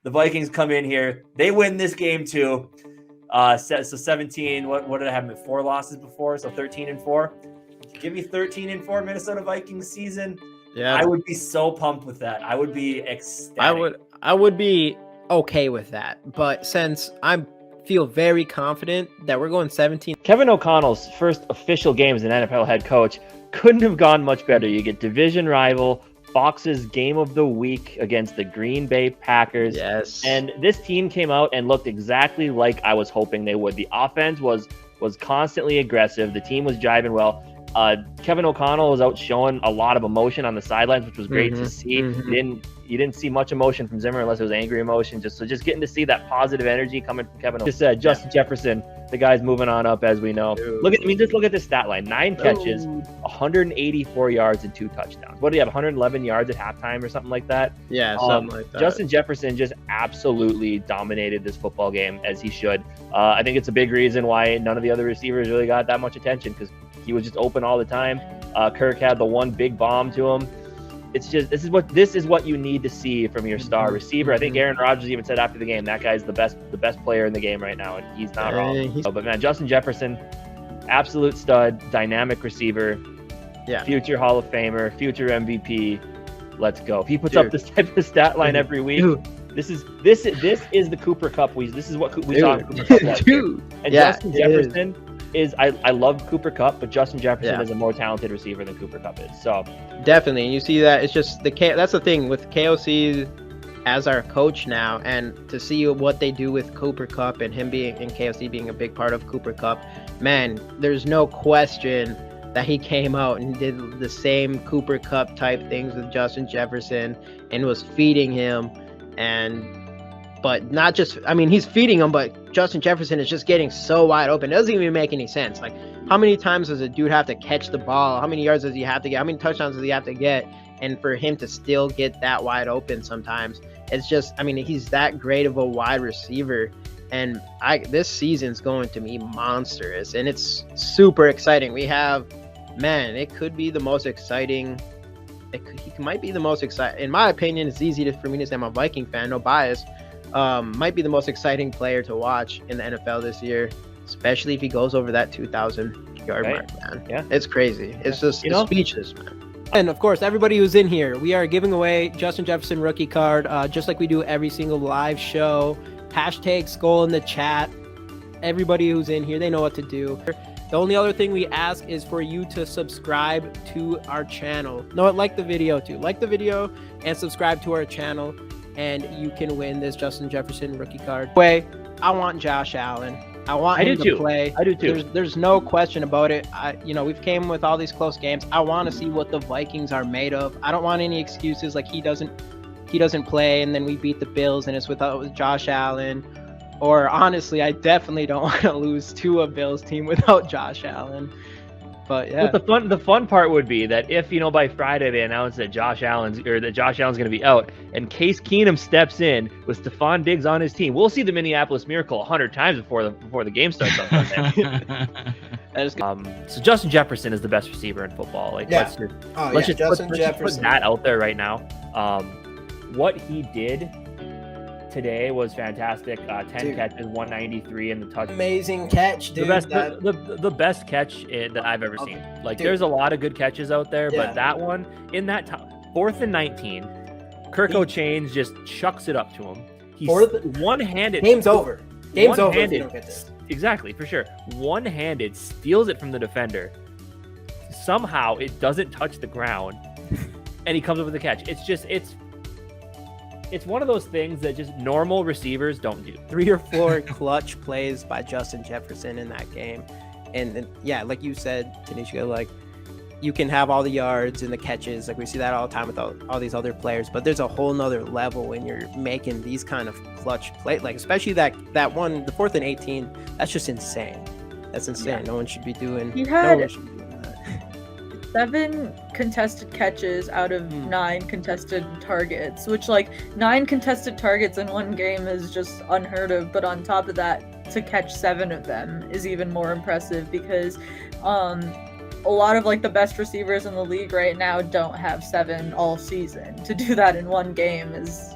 The Vikings come in here. They win this game too. So 17. What did I have? 4 losses before, so 13-4. Give me 13-4 Minnesota Vikings season. Yeah, I would be so pumped with that. I would be ecstatic. I would be okay with that. But since I feel very confident that we're going 17. Kevin O'Connell's first official game as an NFL head coach couldn't have gone much better. You get division rival Fox's game of the week against the Green Bay Packers. Yes. And this team came out and looked exactly like I was hoping they would. The offense was constantly aggressive. The team was jiving well. Kevin O'Connell was out showing a lot of emotion on the sidelines, which was great to see. You didn't see much emotion from Zimmer unless it was angry emotion. Just getting to see that positive energy coming from Kevin. Just Justin Jefferson, the guy's moving on up, as we know. Just look at this stat line: 9 catches, 184 yards, and 2 touchdowns. What do you have? 111 yards at halftime or something like that? Yeah, something like that. Justin Jefferson just absolutely dominated this football game, as he should. I think it's a big reason why none of the other receivers really got that much attention, because he was just open all the time. Kirk had the one big bomb to him. It's just this is what you need to see from your star receiver. I think Aaron Rodgers even said after the game that guy's the best player in the game right now, and he's not wrong. But man, Justin Jefferson, absolute stud, dynamic receiver, future Hall of Famer, future MVP. Let's go. If he puts up this type of stat line every week, this is the Cooper Cup. This is what we saw in Cooper Cup last year. And Justin Jefferson is I love Cooper Kupp, but Justin Jefferson is a more talented receiver than Cooper Kupp is. So definitely, and you see that it's just that's the thing with KOC as our coach now, and to see what they do with Cooper Kupp and him being in KOC being a big part of Cooper Kupp, man, there's no question that he came out and did the same Cooper Kupp type things with Justin Jefferson and was feeding him. But not just, he's feeding him, but Justin Jefferson is just getting so wide open. It doesn't even make any sense. Like, how many times does a dude have to catch the ball? How many yards does he have to get? How many touchdowns does he have to get? And for him to still get that wide open sometimes, it's just, he's that great of a wide receiver. And this season's going to be monstrous, and it's super exciting. We have, it could be the most exciting. He might be the most exciting. In my opinion, it's easy for me to say I'm a Viking fan, no bias. Might be the most exciting player to watch in the NFL this year, especially if he goes over that 2,000 yard mark, man. Yeah, it's crazy. It's just it's speechless, man. And of course, everybody who's in here, we are giving away Justin Jefferson rookie card, just like we do every single live show. Hashtag skol in the chat. Everybody who's in here, they know what to do. The only other thing we ask is for you to subscribe to our channel. No, like the video too. Like the video and subscribe to our channel, and you can win this Justin Jefferson rookie card. I want Josh Allen. I want him to play. I do too. There's no question about it. We've came with all these close games. I want to see what the Vikings are made of. I don't want any excuses like he doesn't play and then we beat the Bills and it's with Josh Allen. Or honestly, I definitely don't want to lose to a Bills team without Josh Allen. But yeah, but the fun part would be that if by Friday they announce that Josh Allen's going to be out, and Case Keenum steps in with Stephon Diggs on his team, we'll see the Minneapolis Miracle 100 times before the game starts on Sunday. So Justin Jefferson is the best receiver in football. Let's just put that out there right now. What he did today was fantastic. 10 catches, 193 in the touch. Amazing catch, dude. The best catch that I've ever seen. There's a lot of good catches out there, but that one in that time, 4th and 19, Kirk O'Chain just chucks it up to him. He's one-handed. Game's over. Game's over if you don't get this. Exactly, for sure. One-handed steals it from the defender. Somehow it doesn't touch the ground, and he comes up with the catch. It's one of those things that just normal receivers don't do. 3 or 4 clutch plays by Justin Jefferson in that game. And yeah, like you said, Tanisha, you can have all the yards and the catches. We see that all the time with all these other players. But there's a whole nother level when you're making these kind of clutch plays. Especially that one, the 4th and 18, that's just insane. That's insane. Yeah. No one should be doing that. 7 contested catches out of 9 contested targets, which 9 contested targets in one game is just unheard of. But on top of that, to catch 7 of them is even more impressive, because a lot of the best receivers in the league right now don't have 7 all season. To do that in one game is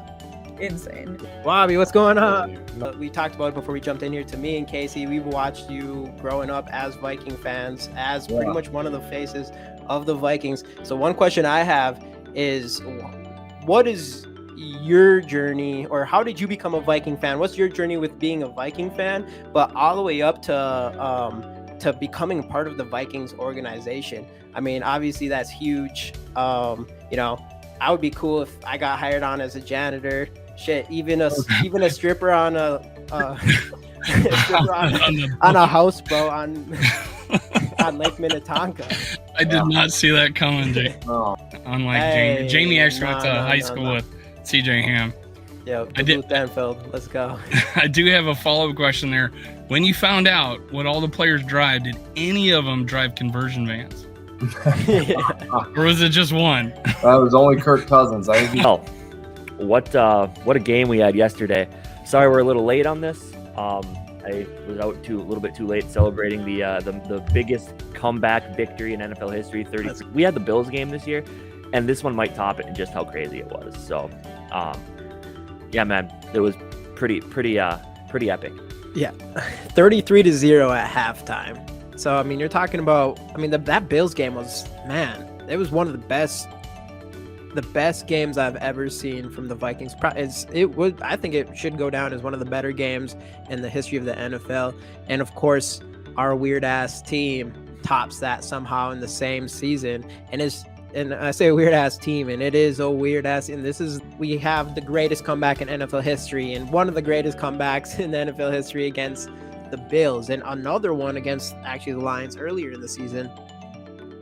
insane. Wabi, what's going on? We talked about it before we jumped in here. To me and Casey, we've watched you growing up as Viking fans, as pretty much one of the faces of the Vikings. So one question I have is, what is your journey, or how did you become a Viking fan? What's your journey with being a Viking fan, but all the way up to becoming part of the Vikings organization? I mean, obviously that's huge. You know, I would be cool if I got hired on as a janitor. Shit, even a stripper on a stripper on a houseboat on Lake Minnetonka. I did not see that coming, Jake. Oh, Unlike Hey, Jamie actually went to high no. school with CJ Ham. Yeah, I did- Danfield. Let's go. I do have a follow-up question there. When you found out what all the players drive, did any of them drive conversion vans? Or was it just one? that was only Kirk Cousins. Oh, what a game we had yesterday. Sorry we're a little late on this. I was out a little bit too late celebrating the biggest comeback victory in NFL history. We had the Bills game this year, and this one might top it in just how crazy it was. So, yeah, man, it was pretty epic. Yeah, 33-0 at halftime. So I mean, you're talking about. I mean, that Bills game was, man, it was one of the best games I've ever seen from the Vikings. I think it should go down as one of the better games in the history of the NFL. And of course, our weird ass team tops that somehow in the same season. And I say weird ass team, and it is a weird ass. And we have the greatest comeback in NFL history, and one of the greatest comebacks in the NFL history against the Bills, and another one against actually the Lions earlier in the season.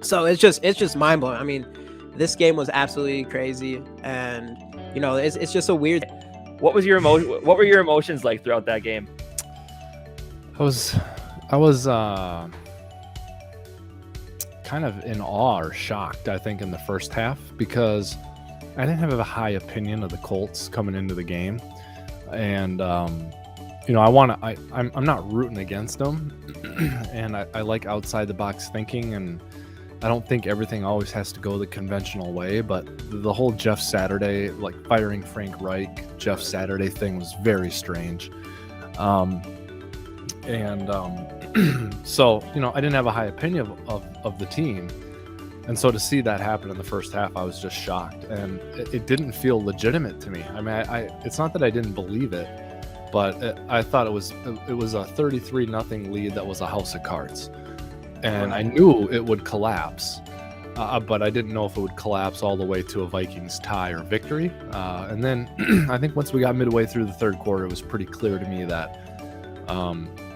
So it's just mind blowing. I mean, this game was absolutely crazy, and you know, it's just a weird. What were your emotions like throughout that game? I was kind of in awe or shocked, I think, in the first half, because I didn't have a high opinion of the Colts coming into the game, and you know, I'm not rooting against them, and I like outside the box thinking, and I don't think everything always has to go the conventional way, but the whole Jeff Saturday, like firing Frank Reich, Jeff Saturday thing was very strange. So, you know, I didn't have a high opinion of the team. And so to see that happen in the first half, I was just shocked, and it didn't feel legitimate to me. I mean, it's not that I didn't believe it, but I thought it was a 33-0 lead that was a house of cards. And I knew it would collapse, but I didn't know if it would collapse all the way to a Vikings tie or victory. And then I think once we got midway through the third quarter, it was pretty clear to me that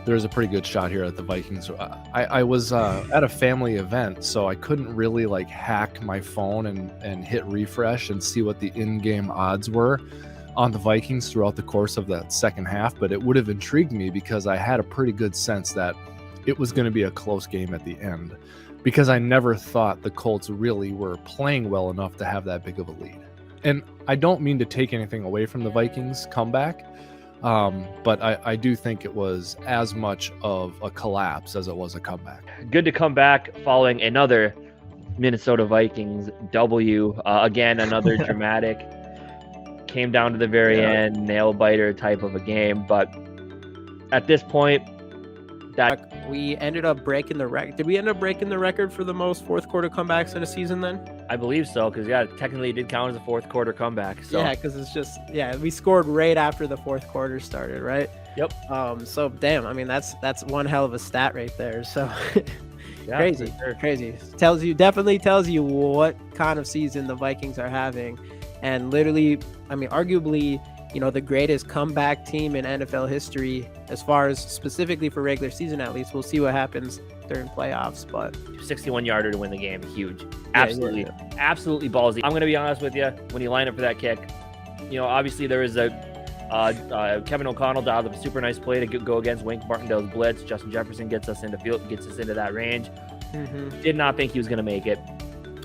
there's a pretty good shot here at the Vikings. I was at a family event, so I couldn't really like hack my phone and hit refresh and see what the in-game odds were on the Vikings throughout the course of that second half. But it would have intrigued me because I had a pretty good sense that it was going to be a close game at the end, because I never thought the Colts really were playing well enough to have that big of a lead. And I don't mean to take anything away from the Vikings comeback, but I do think it was as much of a collapse as it was a comeback. Good to come back following another Minnesota Vikings W. Again, another dramatic. Came down to the very end, nail biter type of a game. But at this point, we ended up breaking the record. Did we end up breaking the record for the most fourth quarter comebacks in a season then? I believe so, because technically it did count as a fourth quarter comeback. So. Yeah, because it's just we scored right after the fourth quarter started, right? Yep. So damn, I mean that's one hell of a stat right there. So yeah, crazy, sure. Crazy. Definitely tells you what kind of season the Vikings are having, and literally, I mean, arguably, you know, the greatest comeback team in NFL history, as far as specifically for regular season, at least. We'll see what happens during playoffs, but 61-yarder to win the game, huge. Absolutely, absolutely ballsy. I'm going to be honest with you, when you line up for that kick, you know, obviously there is a Kevin O'Connell dialed up a super nice play to go against Wink Martindale's blitz. Justin Jefferson gets us into that range. Mm-hmm. Did not think he was going to make it.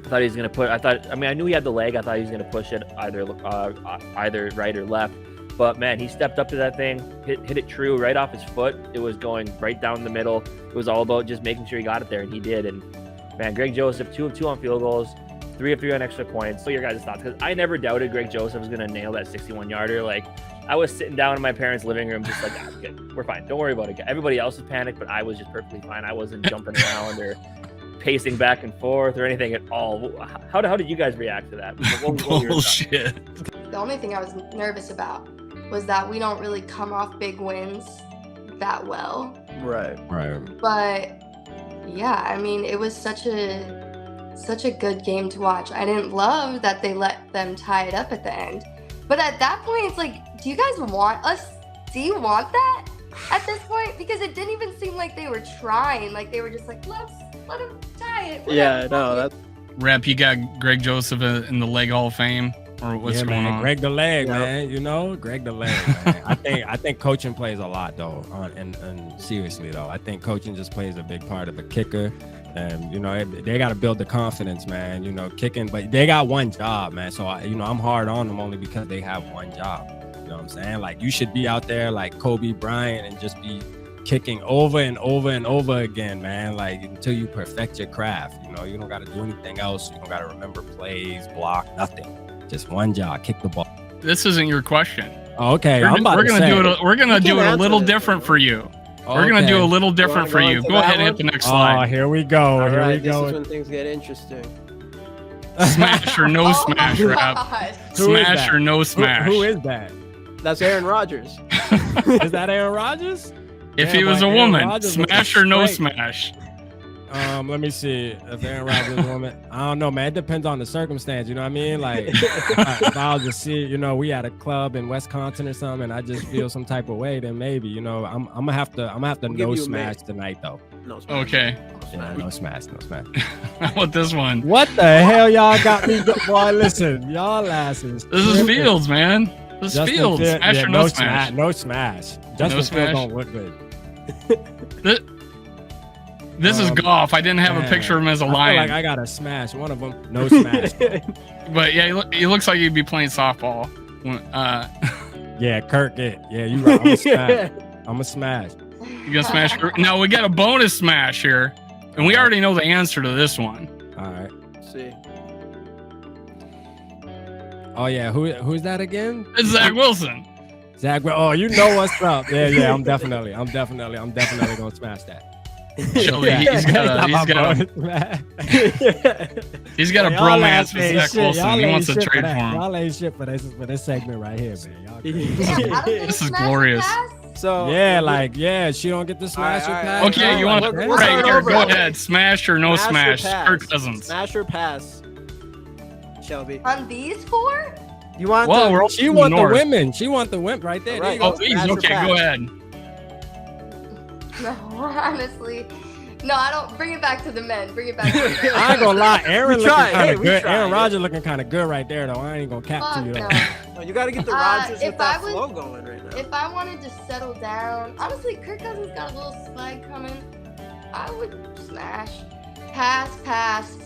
I thought he was going to I knew he had the leg. I thought he was going to push it either right or left. But man, he stepped up to that thing, hit it true right off his foot. It was going right down the middle. It was all about just making sure he got it there, and he did. And man, Greg Joseph, 2 of 2 on field goals. 3 of 3 on extra points. So your guys' thoughts, because I never doubted Greg Joseph was going to nail that 61-yarder. Like, I was sitting down in my parents' living room just like, good. We're fine. Don't worry about it. Everybody else was panicked, but I was just perfectly fine. I wasn't jumping around or pacing back and forth or anything at all. How did you guys react to that? What were your thoughts? Bullshit. The only thing I was nervous about was that we don't really come off big wins that well. Right. But yeah, I mean, it was such a good game to watch. I didn't love that they let them tie it up at the end. But at that point, it's like, do you guys want us? Do you want that at this point? Because it didn't even seem like they were trying. Like, they were just like, let them tie it. Yeah, no, that's Rep, you got Greg Joseph in the Leg Hall of Fame, or what's going on? Greg the Leg, Yep. man. You know, Greg the Leg, man. I think coaching plays a lot, though. And seriously, though, I think coaching just plays a big part of a kicker. And, you know, they got to build the confidence, man, you know, kicking. But they got one job, man. So, I'm hard on them only because they have one job. You know what I'm saying? Like, you should be out there like Kobe Bryant and just be kicking over and over and over again, man, like until you perfect your craft. You know, you don't got to do anything else. You don't got to remember plays, block, nothing. Just one job, kick the ball. This isn't your question. Oh, okay, We're gonna do it a little different for you. We're gonna do a little different for you. Go ahead and hit the next slide. Oh, here we go. all Here right. we go. This is when things get interesting. Smash or no Oh smash, my Rap. God. Who is Smash that? or no smash. Who is that? That's Aaron Rodgers. Is that Aaron Rodgers? If Yeah, he was but a Aaron woman, Rodgers was smash or no straight. smash. Let me see. If Aaron Rodgers is a woman, I don't know, man. It depends on the circumstance. You know what I mean? Like, if I was to see, you know, we at a club in Wisconsin or something, and I just feel some type of way, then maybe, you know, I'm gonna have to We'll give no you a smash minute. tonight though. No smash. Okay. Yeah, no smash. How about this one? What the hell y'all got me? Boy, listen, y'all asses. This is Fields, man. This is Justin Fields. Fields- Smash yeah, or no smash? No smash. Justin smash? Fields don't look good. This is Goff. I didn't have a Man, picture of him as a I feel lion. like I gotta smash one of them. No smash. But yeah, he looks like he'd be playing softball. Yeah, Kirk. Yeah, you right. I'm a smash. I'm a smash. You gonna smash? Now we got a bonus smash here, and we already know the answer to this one. All right. Let's see. Oh yeah, who's that again? It's Zach Wilson. Zach. Oh, you know what's up? Yeah. I'm definitely gonna smash that. Shelby, he's got a bromance with Zach Wilson. He wants to trade for him. Y'all ain't shit for this segment right here, man. Y'all crazy. Damn, I don't get a This is smash glorious. pass? So Yeah, she don't get the smash All right, pass. all right. Okay, you want to We'll right start here? over. Go ahead. Smash or no Smash smash? or pass? Kirk Cousins. Smash or pass? Shelby. On these four? You want Well, we're the all She from want north. the women. She want the wimp right there. All There right. you go. Oh, please. Smash or Okay, pass? go ahead. No, honestly. No, I don't. Bring it back to the men. Bring it back to the men. I ain't gonna lie, Aaron We looking tried. kind Hey, of we good. tried. Aaron Rodgers looking kind of good right there, though. I ain't gonna cap to Fuck you. no. Though. No, you got to get the Rodgers if with that I was- flow going right now. If I wanted to settle down, honestly, Kirk Cousins got a little swag coming. I would smash. Pass,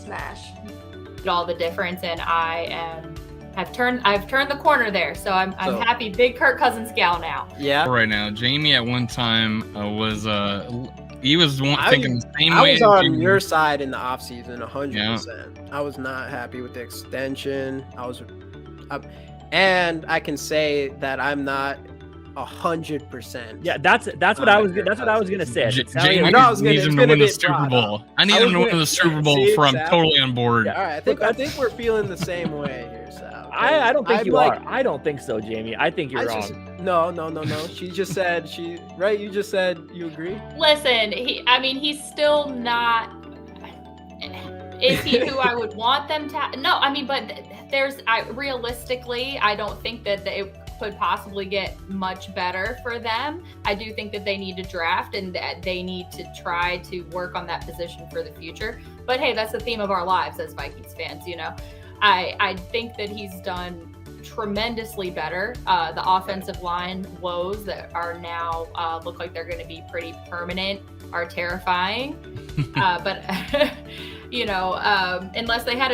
smash. all the difference, and I've turned the corner there, so I'm So- happy. Big Kirk Cousins gal now. Yeah. Right now, Jamie at one time was he was I thinking the same I way. was as on you. your side in the offseason, 100%. I was not happy with the extension. And I can say that I'm not 100%. Yeah, that's what I was gonna say. Jamie I know I was needs gonna- him it's to gonna win the be Super brought Bowl. up. I need I him was to win gonna- the Super Bowl see, for I'm Sal? totally on board. Yeah, all right. I think we're feeling the same way here, Sal. I don't think I'm you like- are. I don't think so, Jamie. I think you're wrong. No. She just said right? You just said you agree? Listen, he's still not. Is he who I would want them to? No, but realistically, I don't think that it could possibly get much better for them. I do think that they need to draft and that they need to try to work on that position for the future. But hey, that's the theme of our lives as Vikings fans, you know. I think that he's done tremendously better. The offensive line woes that are now look like they're going to be pretty permanent are terrifying. But you know, unless they had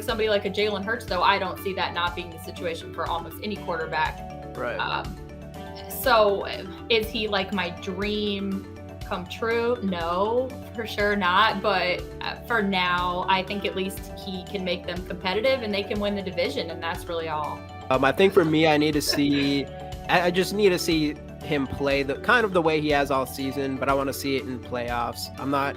somebody like a Jalen Hurts, though, I don't see that not being the situation for almost any quarterback. Right. So is he like my dream come true? No, for sure not. But for now, I think at least he can make them competitive and they can win the division, and that's really all. I think for me, I just need to see him play the kind of the way he has all season, but I want to see it in playoffs. I'm not,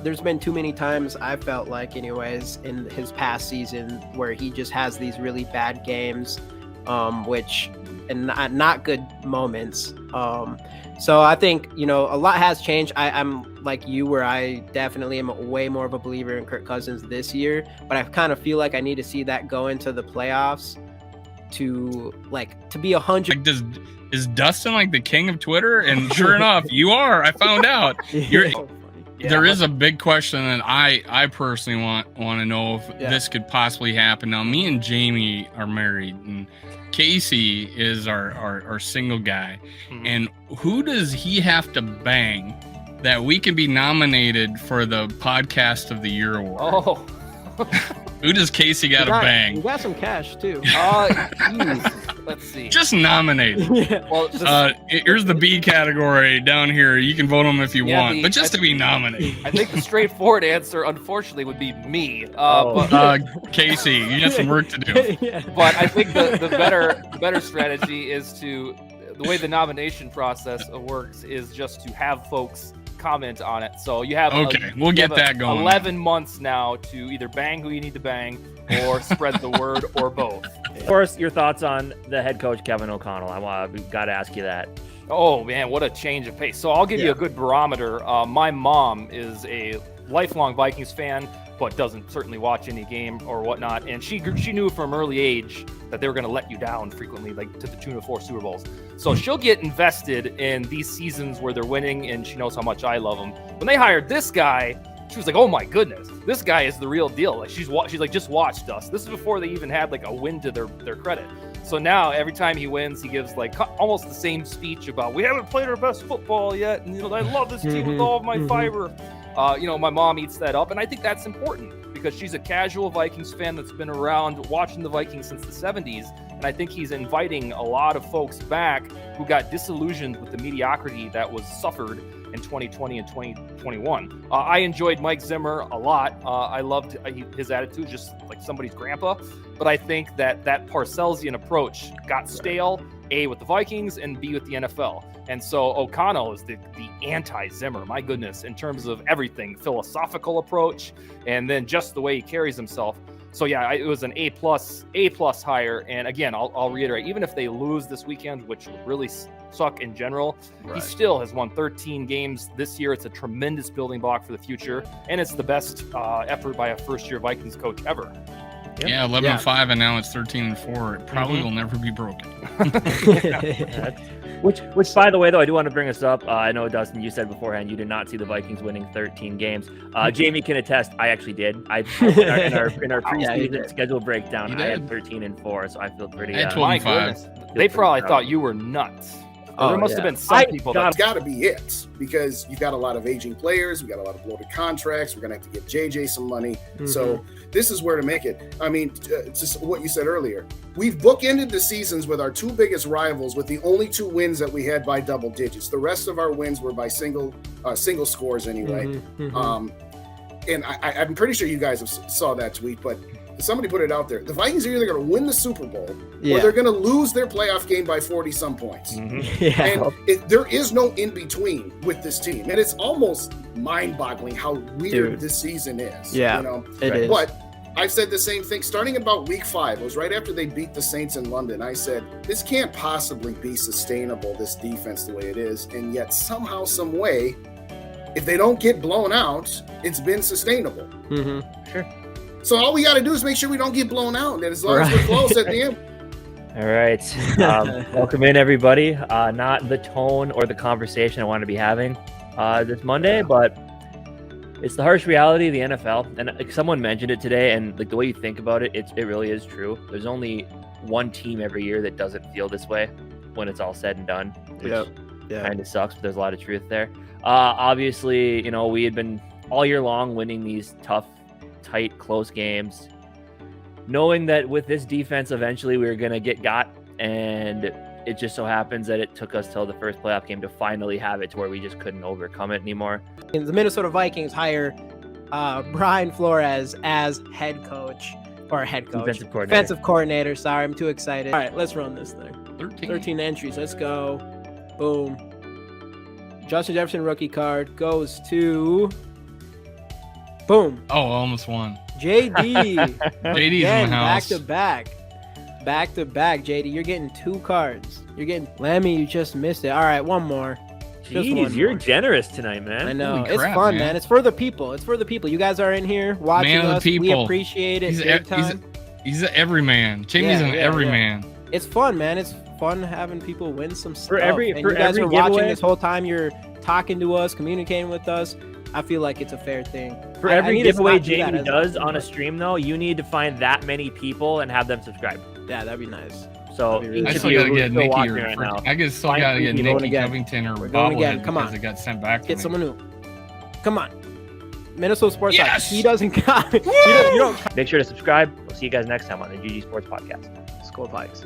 there's been too many times I felt like, anyways, in his past season where he just has these really bad games, and not good moments. So I think, a lot has changed. I'm like you, where I definitely am way more of a believer in Kirk Cousins this year, but I kind of feel like I need to see that go into the playoffs to be 100. Is Dustin like the king of Twitter? And sure enough, you are. I found out. There is a big question that I personally want to know if this could possibly happen. Now, me and Jamie are married, and Casey is our single guy. Mm-hmm. And who does he have to bang that we can be nominated for the Podcast of the Year award? Oh. Who does Casey got to bang? You got some cash too. Let's see. Just nominate. Well, here's the B category down here. You can vote them if you want, but just to be nominated. I think the straightforward answer, unfortunately, would be me. Casey, you got some work to do. But I think the better strategy is the way the nomination process works is just to have folks comment on it. So you have we'll get that going. 11 months now to either bang who you need to bang or spread the word or both. Of course, your thoughts on the head coach Kevin O'Connell. We've got to ask you that. Oh man, what a change of pace. So I'll give you a good barometer. My mom is a lifelong Vikings fan, but doesn't certainly watch any game or whatnot. And she knew from early age that they were going to let you down frequently, like to the tune of 4 Super Bowls. So she'll get invested in these seasons where they're winning, and she knows how much I love them. When they hired this guy, she was like, "Oh my goodness, this guy is the real deal." Like she's like, "Just watched us." This is before they even had like a win to their credit. So now every time he wins, he gives like almost the same speech about, "We haven't played our best football yet, and I love this team with all of my fiber." My mom eats that up, and I think that's important because she's a casual Vikings fan that's been around watching the Vikings since the 70s, and I think he's inviting a lot of folks back who got disillusioned with the mediocrity that was suffered in 2020 and 2021. I enjoyed Mike Zimmer a lot. I loved his attitude, just like somebody's grandpa, but I think that Parcelsian approach got stale, A, with the Vikings, and B, with the NFL. And so O'Connell is the anti-Zimmer, my goodness, in terms of everything, philosophical approach, and then just the way he carries himself. So yeah, it was an A+ hire. And again, I'll reiterate, even if they lose this weekend, which would really suck in general, he still has won 13 games this year. It's a tremendous building block for the future, and it's the best effort by a first-year Vikings coach ever. Yeah, 11-5, and now it's 13-4. It probably will never be broken. Which, by the way, though, I do want to bring us up. I know, Dustin, you said beforehand you did not see the Vikings winning 13 games. Jamie can attest. I actually did. In our preseason schedule breakdown, I had 13-4, so I feel pretty. I had 12-5. They probably thought you were nuts. There must have been some people. That's got to be it, because you've got a lot of aging players. We got a lot of bloated contracts. We're going to have to give JJ some money. So this is where to make it. I mean, just what you said earlier. We've bookended the seasons with our 2 biggest rivals with the only 2 wins that we had by double digits. The rest of our wins were by single scores anyway. And I'm pretty sure you guys saw that tweet, but somebody put it out there. The Vikings are either going to win the Super Bowl or they're going to lose their playoff game by 40-some points. And there is no in-between with this team. And it's almost mind-boggling how weird this season is. It is. But I've said the same thing starting about week 5. It was right after they beat the Saints in London. I said, this can't possibly be sustainable, this defense, the way it is. And yet somehow, some way, if they don't get blown out, it's been sustainable. Sure. So all we got to do is make sure we don't get blown out. And as long as we're close at the end. All right. Welcome in, everybody. Not the tone or the conversation I want to be having this Monday, but it's the harsh reality of the NFL. And someone mentioned it today, and like the way you think about it, it really is true. There's only one team every year that doesn't feel this way when it's all said and done, which kind of sucks, but there's a lot of truth there. Obviously, we had been all year long winning these tough, tight, close games, knowing that with this defense, eventually we were going to get got. And it just so happens that it took us till the first playoff game to finally have it to where we just couldn't overcome it anymore. And the Minnesota Vikings hire Brian Flores as head coach. Or head coach. Defensive coordinator. Sorry, I'm too excited. All right, let's run this thing. 13 entries. Let's go. Boom. Justin Jefferson rookie card goes to... Boom. Oh, almost won. JD. JD's in the house. Back to back, JD. You're getting 2 cards. You're getting Lemmy. You just missed it. All right, one more. Jeez, you're generous tonight, man. I know. Holy It's crap, fun, man. man. It's for the people. It's for the people. You guys are in here watching Man of the us. We people. appreciate it. Big time. He's an everyman. Jamie's an everyman. It's fun, man. It's fun having people win some stuff. For every you guys are giveaway, watching this whole time. You're talking to us, communicating with us. I feel like it's a fair thing. For I every need to giveaway not do that Jamie as does often, on a but- stream, though, you need to find that many people and have them subscribe. Yeah, that'd be nice. So That'd be really I each still of you gotta who's get still Nikki watching or right now, I still find gotta get who you going Nikki again. Covington or We're going again. bobblehead Come because on. it got sent back to Get me. someone new. Come on. Minnesota Sports Talk. Yes! He doesn't count. You don't Make sure to subscribe. We'll see you guys next time on the GG Sports Podcast. Skol Vikes.